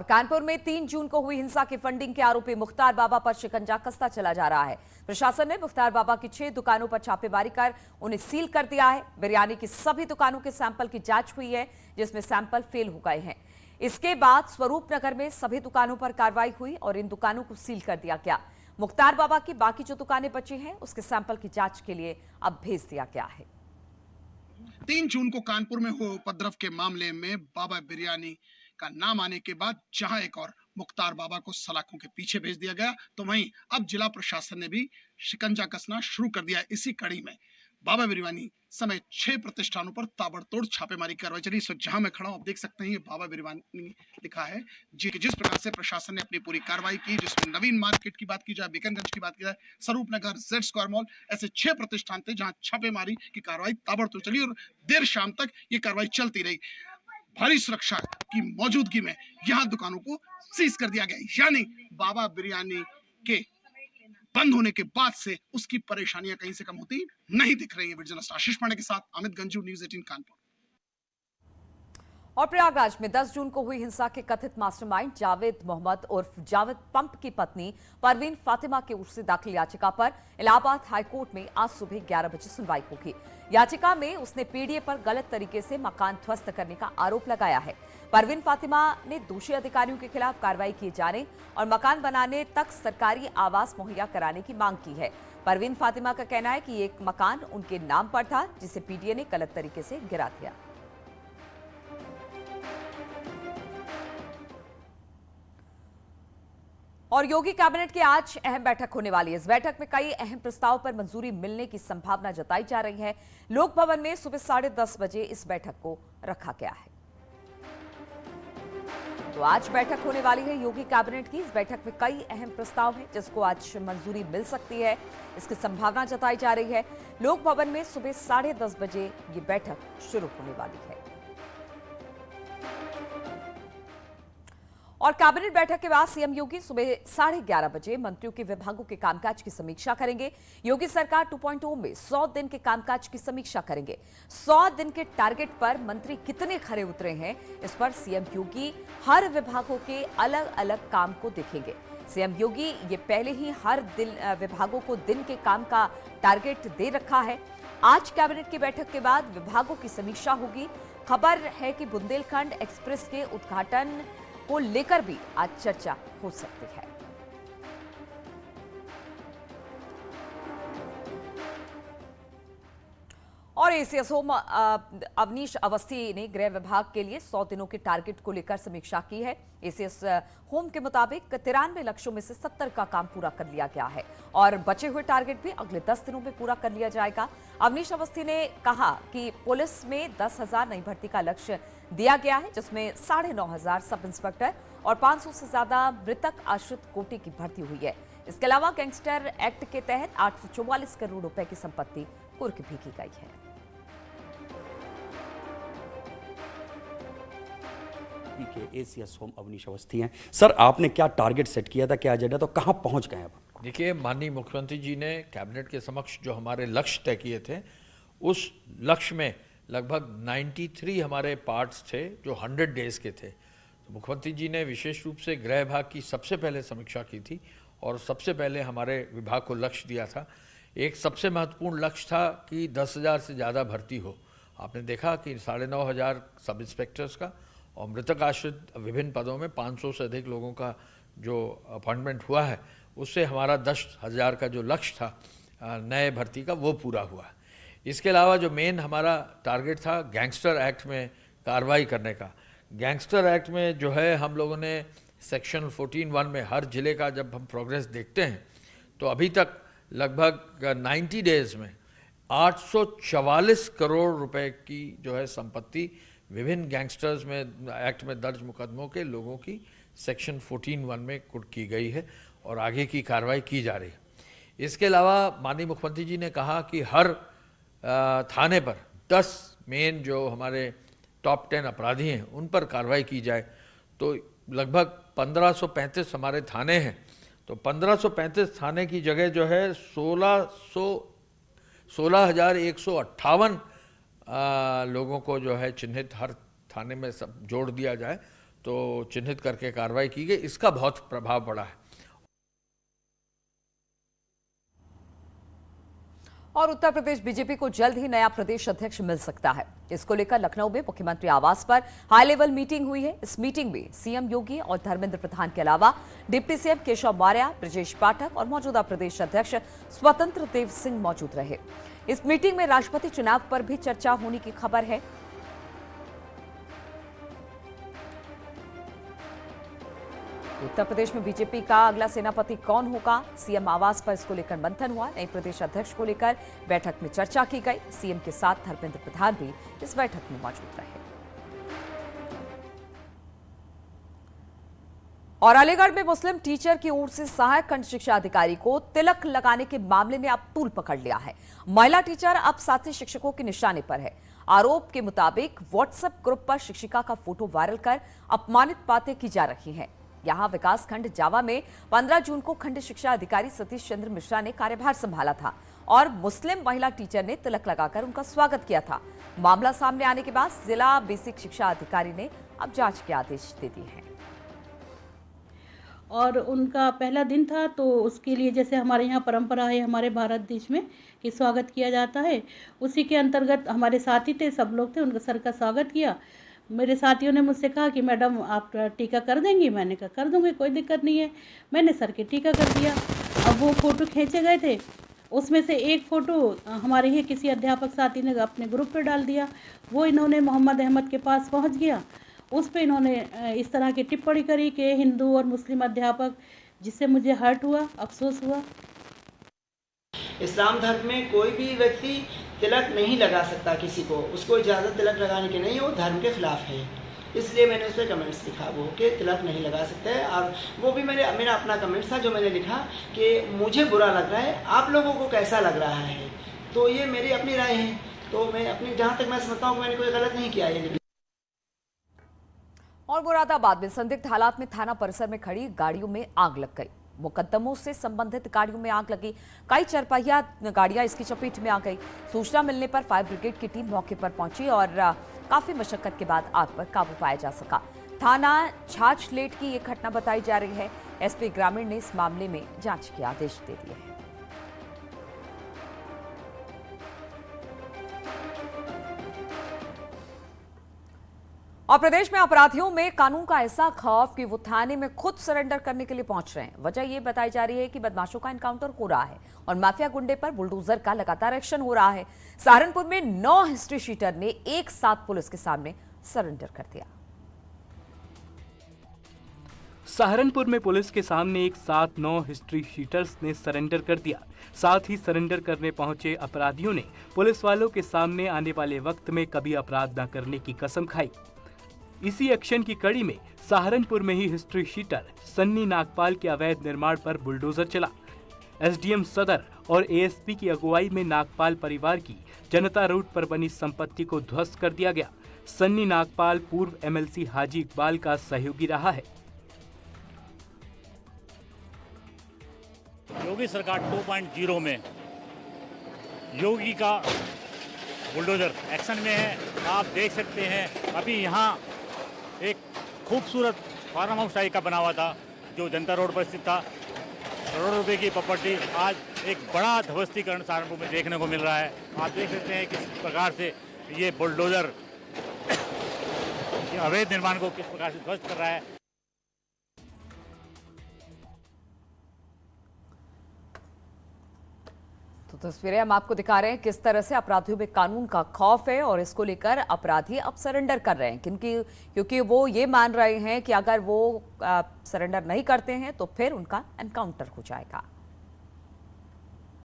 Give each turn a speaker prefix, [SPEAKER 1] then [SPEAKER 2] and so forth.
[SPEAKER 1] कानपुर में 3 जून को हुई हिंसा की फंडिंग के आरोपी मुख्तार बाबा पर शिकंजा कसता चला जा रहा है। प्रशासन ने मुख्तार बाबा की 6 दुकानों पर छापेमारी कर उन्हें सील कर दिया है। बिरयानी की सभी दुकानों के सैंपल की जांच हुई है, जिसमें सैंपल फेल हो गए हैं। इसके बाद स्वरूप नगर में सभी दुकानों पर कार्रवाई हुई और इन दुकानों को सील कर दिया गया। मुख्तार बाबा की बाकी जो दुकानें बची हैं, उसके सैंपल की जांच के लिए अब भेज दिया गया है।
[SPEAKER 2] 3 जून को कानपुर में हुए उपद्रव के मामले में बाबा बिरयानी का नाम आने के बाद जहां एक और मुख्तार बाबा को सलाखों के पीछे भेज दिया गया, तो वहीं अब जिला प्रशासन ने भी शिकंजा कसना शुरू कर दिया। इसी कड़ी में बाबा बिरयानी समेत 6 प्रतिष्ठानों पर ताबड़तोड़ छापेमारी कार्रवाई चली। इस वक्त जहां मैं खड़ा हूं, आप देख सकते हैं ये बाबा बिरयानी लिखा है। जिस प्रकार से प्रशासन ने अपनी पूरी कार्रवाई की, जिसमें नवीन मार्केट की बात की जाए, बिकनगंज की बात की जाए, स्वरूप नगर, जेड स्क्वायर मॉल, ऐसे 6 प्रतिष्ठान थे जहां छापेमारी की कार्रवाई ताबड़तोड़ चली और देर शाम तक ये कार्रवाई चलती रही। भारी सुरक्षा की मौजूदगी में यहां दुकानों को सीज कर दिया गया, यानी बाबा बिरयानी के बंद होने के बाद से उसकी परेशानियां कहीं से कम होती नहीं दिख रही है। जर्नलिस्ट आशीष पांडे के साथ अमित गंजू, न्यूज़ 18 कानपुर।
[SPEAKER 1] और प्रयागराज में 10 जून को हुई हिंसा के कथित मास्टरमाइंड जावेद मोहम्मद उर्फ जावेद पंप की पत्नी परवीन फातिमा की ओर से दाखिल याचिका पर इलाहाबाद हाईकोर्ट में आज सुबह 11 बजे सुनवाई होगी। याचिका में उसने पीडीए पर गलत तरीके से मकान ध्वस्त करने का आरोप लगाया है। परवीन फातिमा ने दोषी अधिकारियों के खिलाफ कार्रवाई किए जाने और मकान बनाने तक सरकारी आवास मुहैया कराने की मांग की है। परवीन फातिमा का कहना है कि एक मकान उनके नाम पर था, जिसे पीडीए ने गलत तरीके से गिरा दिया। और योगी कैबिनेट की आज अहम बैठक होने वाली है। इस बैठक में कई अहम प्रस्ताव पर मंजूरी मिलने की संभावना जताई जा रही है। लोक भवन में सुबह 10:30 बजे इस बैठक को रखा गया है। तो आज बैठक होने वाली है योगी कैबिनेट की। इस बैठक में कई अहम प्रस्ताव हैं जिसको आज मंजूरी मिल सकती है, इसकी संभावना जताई जा रही है। लोक भवन में सुबह 10:30 बजे ये बैठक शुरू होने वाली है। और कैबिनेट बैठक के बाद सीएम योगी सुबह 11:30 बजे मंत्रियों के विभागों के कामकाज की समीक्षा करेंगे। योगी सरकार 2.0 में 100 दिन के कामकाज की समीक्षा करेंगे। 100 दिन के टारगेट पर मंत्री कितने खरे उतरे हैं, इस पर सीएम योगी हर विभागों के अलग अलग काम को देखेंगे। सीएम योगी ये पहले ही हर विभागों को दिन के काम का टारगेट दे रखा है। आज कैबिनेट की बैठक के बाद विभागों की समीक्षा होगी। खबर है कि बुंदेलखंड एक्सप्रेस के उद्घाटन को लेकर भी आज चर्चा हो सकती है। और एसीएस होम अवनीश अवस्थी ने गृह विभाग के लिए 100 दिनों के टारगेट को लेकर समीक्षा की है। एसीएस होम के मुताबिक 93 लक्ष्यों में से 70 का काम पूरा कर लिया गया है और बचे हुए टारगेट भी अगले 10 दिनों में पूरा कर लिया जाएगा। अवनीश अवस्थी ने कहा कि पुलिस में 10,000 नई भर्ती का लक्ष्य दिया गया है, जिसमें 9,500 सब इंस्पेक्टर और 500 से ज्यादा मृतक आश्रित कोटे की भर्ती हुई है। इसके अलावा गैंगस्टर एक्ट के तहत 844 करोड़ रुपए की संपत्ति कुर्क भी की गई है।
[SPEAKER 3] के एसीएस होम अवनीश अवस्थी हैं। सर, आपने क्या टारगेट सेट किया था, क्या एजेंडा, तो कहां पहुंच गए अब?
[SPEAKER 4] देखिए, माननीय मुख्यमंत्री जी ने कैबिनेट के समक्ष जो हमारे लक्ष्य तय किए थे, उस लक्ष्य में लगभग 93 हमारे पार्ट्स थे जो 100 डेज के थे। तो मुख्यमंत्री जी ने विशेष रूप से गृह विभाग की सबसे पहले समीक्षा की थी और सबसे पहले हमारे विभाग को लक्ष्य दिया था। एक सबसे महत्वपूर्ण लक्ष्य था कि 10,000 से ज़्यादा भर्ती हो। आपने देखा कि 9,500 सब इंस्पेक्टर्स का और मृतक आश्रित विभिन्न पदों में 500 से अधिक लोगों का जो अपॉइंटमेंट हुआ है, उससे हमारा 10,000 का जो लक्ष्य था नए भर्ती का, वो पूरा हुआ है। इसके अलावा जो मेन हमारा टारगेट था गैंगस्टर एक्ट में कार्रवाई करने का। गैंगस्टर एक्ट में जो है हम लोगों ने सेक्शन 14(1) में हर जिले का जब हम प्रोग्रेस देखते हैं तो अभी तक लगभग 90 डेज में 844 करोड़ रुपए की जो है संपत्ति विभिन्न गैंगस्टर्स में एक्ट में दर्ज मुकदमों के लोगों की सेक्शन 14(1) में कुट की गई है और आगे की कार्रवाई की जा रही है। इसके अलावा माननीय मुख्यमंत्री जी ने कहा कि हर थाने पर 10 मेन जो हमारे टॉप 10 अपराधी हैं उन पर कार्रवाई की जाए। तो लगभग 1535 हमारे थाने हैं, तो 1535 थाने की जगह जो है 16,158 लोगों को जो है चिन्हित हर थाने में सब जोड़ दिया जाए तो चिन्हित करके कार्रवाई की गई। इसका बहुत प्रभाव पड़ा है।
[SPEAKER 1] और उत्तर प्रदेश बीजेपी को जल्द ही नया प्रदेश अध्यक्ष मिल सकता है। इसको लेकर लखनऊ में मुख्यमंत्री आवास पर हाई लेवल मीटिंग हुई है। इस मीटिंग में सीएम योगी और धर्मेंद्र प्रधान के अलावा डिप्टी सीएम केशव मौर्य, ब्रजेश पाठक और मौजूदा प्रदेश अध्यक्ष स्वतंत्र देव सिंह मौजूद रहे। इस मीटिंग में राष्ट्रपति चुनाव पर भी चर्चा होने की खबर है। उत्तर प्रदेश में बीजेपी का अगला सेनापति कौन होगा? सीएम आवास पर इसको लेकर मंथन हुआ। नए प्रदेश अध्यक्ष को लेकर बैठक में चर्चा की गई। सीएम के साथ धर्मेंद्र प्रधान भी इस बैठक में मौजूद रहे। और अलीगढ़ में मुस्लिम टीचर की ओर से सहायक खंड शिक्षा अधिकारी को तिलक लगाने के मामले में अब तूल पकड़ लिया है। महिला टीचर अब साथी शिक्षकों के निशाने पर है। आरोप के मुताबिक व्हाट्सएप ग्रुप पर शिक्षिका का फोटो वायरल कर अपमानित बातें की जा रही हैं। यहां विकास खंड जावा में 15 जून को खंड शिक्षा अधिकारी सतीश चंद्र मिश्रा ने कार्यभार संभाला था और मुस्लिम महिला टीचर ने तिलक लगाकर उनका स्वागत किया था। मामला सामने आने के बाद जिला बेसिक शिक्षा अधिकारी ने अब जांच के आदेश दे दिए हैं।
[SPEAKER 5] और उनका पहला दिन था, तो उसके लिए जैसे हमारे यहाँ परंपरा है हमारे भारत देश में कि स्वागत किया जाता है, उसी के अंतर्गत हमारे साथी थे, सब लोग थे, उनका सर का स्वागत किया। मेरे साथियों ने मुझसे कहा कि मैडम आप टीका कर देंगी? मैंने कहा कर दूंगी, कोई दिक्कत नहीं है। मैंने सर के टीका कर दिया। अब वो फ़ोटो खींचे गए थे, उसमें से एक फ़ोटो हमारे ही किसी अध्यापक साथी ने अपने ग्रुप पे डाल दिया। वो इन्होंने मोहम्मद अहमद के पास पहुंच गया, उस पे इन्होंने इस तरह की टिप्पणी करी कि हिंदू और मुस्लिम अध्यापक, जिससे मुझे हर्ट हुआ, अफसोस हुआ।
[SPEAKER 6] इस्लाम धर्म में कोई भी व्यक्ति तिलक नहीं लगा सकता किसी को, उसको इजाज़त तिलक लगाने की नहीं है, वो धर्म के खिलाफ है। इसलिए मैंने उस पर कमेंट्स लिखा वो कि तिलक नहीं लगा सकते हैं। और वो भी मेरा अपना कमेंट था जो मैंने लिखा कि मुझे बुरा लग रहा है, आप लोगों को कैसा लग रहा है। तो ये मेरी अपनी राय है, तो मैं अपनी जहाँ तक मैं समझता हूँ कि मैंने कोई गलत नहीं किया है।
[SPEAKER 1] और मुरादाबाद में संदिग्ध हालात में थाना परिसर में खड़ी गाड़ियों में आग लग गई। मुकदमों से संबंधित गाड़ियों में आग लगी। कई चरपहिया गाड़ियां इसकी चपेट में आ गई। सूचना मिलने पर फायर ब्रिगेड की टीम मौके पर पहुंची और काफी मशक्कत के बाद आग पर काबू पाया जा सका। थाना छाछलेट की यह घटना बताई जा रही है। एसपी ग्रामीण ने इस मामले में जांच के आदेश दे दिए हैं। और प्रदेश में अपराधियों में कानून का ऐसा खौफ कि वो थाने में खुद सरेंडर करने के लिए पहुंच रहे हैं। वजह ये बताई जा रही है कि बदमाशों का एनकाउंटर हो रहा है और माफिया गुंडे पर बुलडोजर का लगातार एक्शन हो रहा है। सहारनपुर में 9 हिस्ट्री शीटर ने एक साथ पुलिस के सामने सरेंडर कर दिया।
[SPEAKER 7] सहारनपुर में पुलिस के सामने एक साथ 9 हिस्ट्री शीटर्स ने सरेंडर कर दिया। साथ ही सरेंडर करने पहुंचे अपराधियों ने पुलिस वालों के सामने आने वाले वक्त में कभी अपराध न करने की कसम खाई। इसी एक्शन की कड़ी में सहारनपुर में ही हिस्ट्री शीटर सन्नी नागपाल के अवैध निर्माण पर बुलडोजर चला। एसडीएम सदर और एएसपी की अगुवाई में नागपाल परिवार की जनता रोड पर बनी संपत्ति को ध्वस्त कर दिया गया। सन्नी नागपाल पूर्व एमएलसी हाजी इकबाल का सहयोगी रहा है।
[SPEAKER 8] योगी सरकार 2.0 में योगी का बुलडोजर एक्शन में है। आप देख सकते हैं अभी यहाँ एक खूबसूरत फार्म हाउस टाइप का बना हुआ था जो जनता रोड पर स्थित था। करोड़ों रुपए की प्रॉपर्टी आज एक बड़ा ध्वस्तीकरण सहारनपुर में देखने को मिल रहा है। आप देख सकते हैं किस प्रकार से ये बुलडोजर अवैध निर्माण को किस प्रकार से ध्वस्त कर रहा है।
[SPEAKER 1] तो तस्वीरें हम आपको दिखा रहे हैं किस तरह से अपराधियों में कानून का खौफ है और इसको लेकर अपराधी अब सरेंडर कर रहे हैं क्योंकि वो ये मान रहे हैं कि अगर वो सरेंडर नहीं करते हैं तो फिर उनका एनकाउंटर हो जाएगा।